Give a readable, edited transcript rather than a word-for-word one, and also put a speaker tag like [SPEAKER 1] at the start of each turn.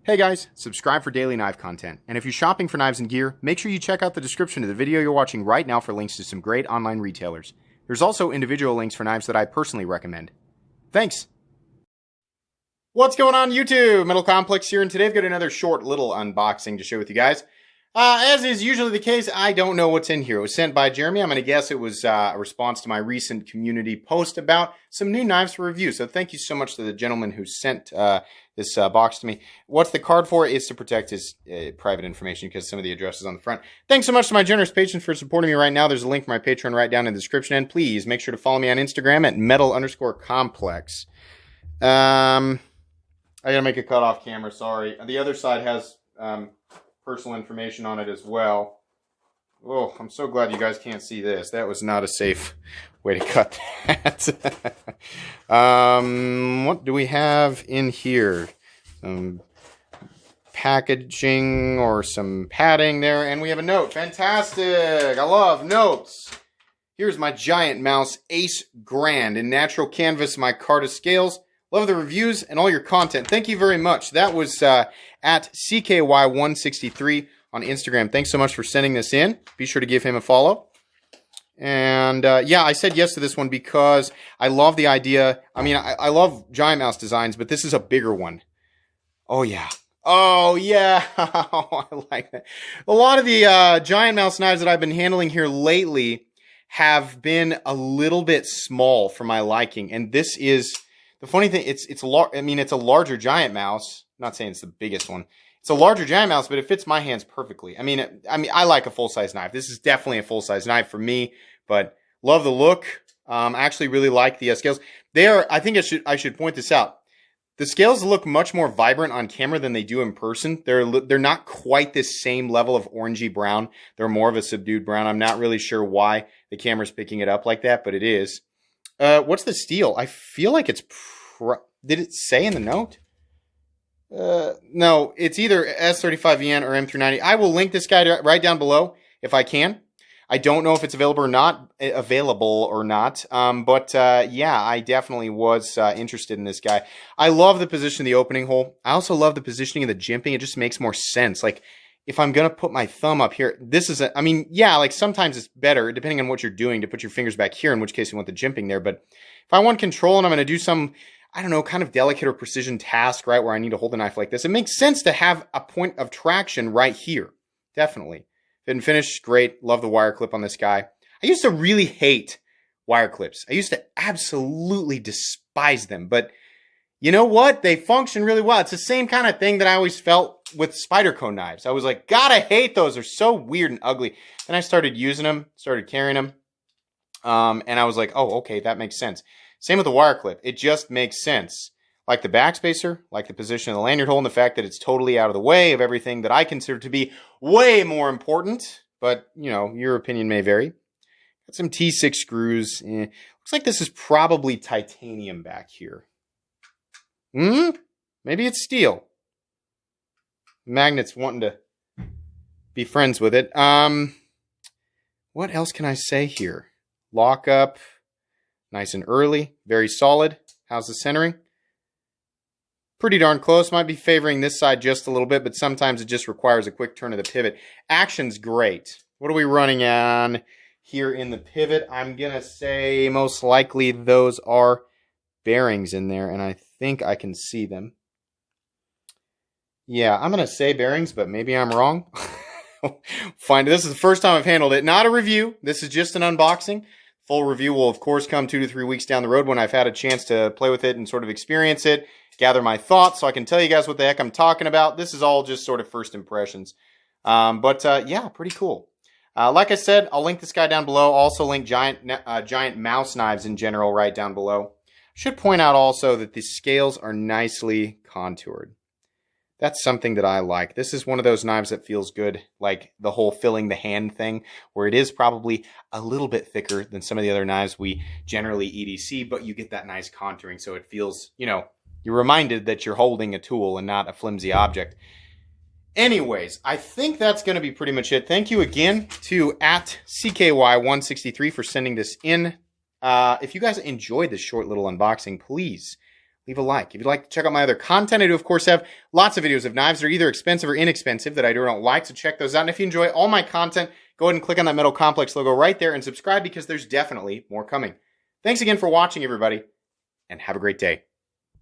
[SPEAKER 1] Hey guys, subscribe for daily knife content. And if you're shopping for knives and gear, make sure you check out the description of the video you're watching right now for links to some great online retailers. There's also individual links for knives that I personally recommend. Thanks! What's going on YouTube? Metal Complex here, and today I've got another short little unboxing to share with you guys. As is usually the case, I don't know what's in here. It was sent by Jeremy. I'm going to guess it was a response to my recent community post about some new knives for review. So thank you so much to the gentleman who sent this box to me. What's the card for? Is to protect his private information because some of the address is on the front. Thanks so much to my generous patrons for supporting me right now. There's a link for my Patreon right down in the description. And please make sure to follow me on Instagram at metal_complex. I gotta make a cutoff camera, sorry. The other side has personal information on it as well. Oh, I'm so glad you guys can't see this. That was not a safe way to cut that. What do we have in here? Some packaging or some padding there, and we have a note. Fantastic! I love notes. Here's my Giant Mouse Ace Grand in natural canvas, my Carta scales. Love the reviews and all your content. Thank you very much. That was at CKY163 on Instagram. Thanks so much for sending this in. Be sure to give him a follow. And yeah, I said yes to this one because I love the idea. I mean, I love Giant Mouse designs, but this is a bigger one. Oh, yeah. Oh, yeah. I like that. A lot of the Giant Mouse knives that I've been handling here lately have been a little bit small for my liking. And this is... The funny thing, it's a larger Giant Mouse. I'm not saying it's the biggest one. It's a larger Giant Mouse, but it fits my hands perfectly. I mean, I like a full-size knife. This is definitely a full-size knife for me, but love the look. I actually really like the scales. They are. I think I should point this out. The scales look much more vibrant on camera than they do in person. They're not quite this same level of orangey brown. They're more of a subdued brown. I'm not really sure why the camera's picking it up like that, but it is. What's the steel? I feel like it's... Did it say in the note? No, it's either S35VN or M390. I will link this guy right down below if I can. I don't know if it's available or not. But yeah, I definitely was interested in this guy. I love the position of the opening hole. I also love the positioning of the jimping. It just makes more sense. Like, if I'm going to put my thumb up here, this is I mean, yeah, like sometimes it's better, depending on what you're doing, to put your fingers back here, in which case you want the jimping there. But if I want control and I'm going to do some, I don't know, kind of delicate or precision task, right, where I need to hold a knife like this, it makes sense to have a point of traction right here. Definitely. Fit and finish, great. Love the wire clip on this guy. I used to really hate wire clips. I used to absolutely despise them. But you know what? They function really well. It's the same kind of thing that I always felt with Spyderco knives. I was like, God, I hate those. They're so weird and ugly. Then I started using them, started carrying them. And I was like, oh, okay, that makes sense. Same with the wire clip. It just makes sense. Like the backspacer, like the position of the lanyard hole, and the fact that it's totally out of the way of everything that I consider to be way more important. But, you know, your opinion may vary. Got some T6 screws. Looks like this is probably titanium back here. Maybe it's steel. Magnet's wanting to be friends with it. What else can I say here? Lock up. Nice and early. Very solid. How's the centering? Pretty darn close. Might be favoring this side just a little bit, but sometimes it just requires a quick turn of the pivot. Action's great. What are we running on here in the pivot? I'm going to say most likely those are bearings in there, and I think I can see them. Yeah, I'm going to say bearings, but maybe I'm wrong. Fine. This is the first time I've handled it. Not a review. This is just an unboxing. Full review will, of course, come 2 to 3 weeks down the road when I've had a chance to play with it and sort of experience it, gather my thoughts so I can tell you guys what the heck I'm talking about. This is all just sort of first impressions. Yeah, pretty cool. Like I said, I'll link this guy down below. Also link Giant Mouse knives in general right down below. Should point out also that the scales are nicely contoured. That's something that I like. This is one of those knives that feels good, like the whole filling the hand thing, where it is probably a little bit thicker than some of the other knives we generally EDC, but you get that nice contouring, so it feels, you know, you're reminded that you're holding a tool and not a flimsy object. Anyways, I think that's going to be pretty much it. Thank you again to @CKY163 for sending this in. If you guys enjoyed this short little unboxing, please leave a like. If you'd like to check out my other content, I do, of course, have lots of videos of knives that are either expensive or inexpensive that I do or don't like, so check those out. And if you enjoy all my content, go ahead and click on that Metal Complex logo right there and subscribe because there's definitely more coming. Thanks again for watching, everybody, and have a great day.